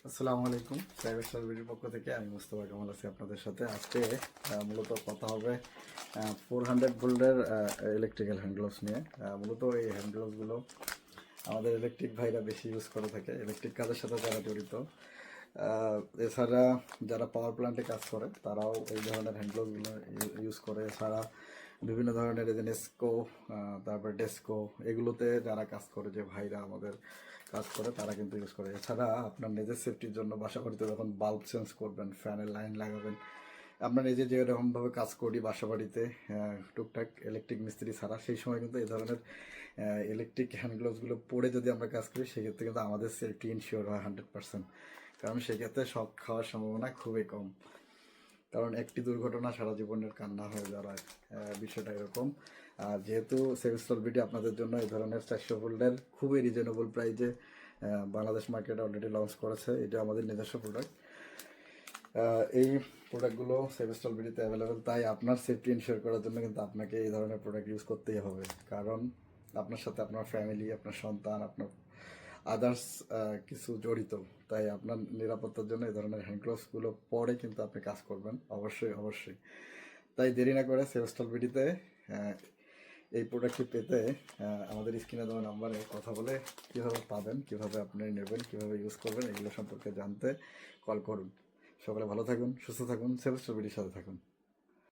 আসসালামু আলাইকুম। প্রাইভেট সার্ভিসের পক্ষ থেকে আমি মুস্তফা কামাল আছি আপনাদের সাথে। আজকে মূলত কথা হবে 400 ভোল্টের ইলেকট্রিক্যাল হ্যান্ড গ্লোভস নিয়ে। মূলত এই হ্যান্ড গ্লোভসগুলো আমাদের ইলেকট্রিক ভাইরা বেশি ইউজ করে থাকে, ইলেকট্রিক কাজের সাথে যারা জড়িত। এছাড়া যারা পাওয়ার প্ল্যান্টে কাজ করে তারাও এই ধরনের হ্যান্ড গ্লোভসগুলো ইউজ করে। এছাড়া বিভিন্ন ধরনের এজেনেস্কো, তারপরে ডেস্কো, এগুলোতে যারা কাজ করে, যে ভাইরা আমাদের কাজ করে, তারা কিন্তু ইউজ করে। এছাড়া আপনার নিজের সেফটির জন্য বাসা বাড়িতে যখন বাল্ব চেঞ্জ করবেন, ফ্যানের লাইন লাগাবেন, আমরা নিজে যেরকমভাবে কাজ করি বাসা বাড়িতে টুকটাক ইলেকট্রিক মিস্ত্রি ছাড়া, সেই সময় কিন্তু এই ধরনের ইলেকট্রিক হ্যান্ড গ্লোভসগুলো পরে যদি আমরা কাজ করি, সেক্ষেত্রে কিন্তু আমাদের সেফটি ইনশিওর হয় 100%। কারণ সেক্ষেত্রে শক খাওয়ার সম্ভাবনা খুবই কম। কারণ একটি দুর্ঘটনা সারা জীবনের কান্না হয়ে দাঁড়ায়, বিষয়টা এরকম। আর যেহেতু সেভিস্টল বিডি আপনাদের জন্য এই ধরনের 400 ভোল্টের খুবই রিজনেবল প্রাইজে বাংলাদেশ মার্কেটে অলরেডি লঞ্চ করেছে। এটা আমাদের নিজস্ব প্রোডাক্ট। এই প্রোডাক্টগুলো সেভিস্টল বিডিতে অ্যাভেলেবেল, তাই আপনার সেফটি ইনশিওর করার জন্য কিন্তু আপনাকে এই ধরনের প্রোডাক্ট ইউজ করতেই হবে। কারণ আপনার সাথে আপনার ফ্যামিলি, আপনার সন্তান, আপনার আদার্স কিছু জড়িত। তাই আপনার নিরাপত্তার জন্য এই ধরনের হ্যান্ড গ্লোভসগুলো পরে কিন্তু আপনি কাজ করবেন, অবশ্যই অবশ্যই। তাই দেরি না করে সেভেস্টল বিডিতে এই প্রোডাক্টটি পেতে আমাদের স্ক্রিনে দেওয়া নাম্বারে কথা বলে কীভাবে পাবেন, কীভাবে আপনি নেবেন, কীভাবে ইউজ করবেন, এগুলো সম্পর্কে জানতে কল করুন। সকলে ভালো থাকুন, সুস্থ থাকুন, সেভেস্টল বিডির সাথে থাকুন।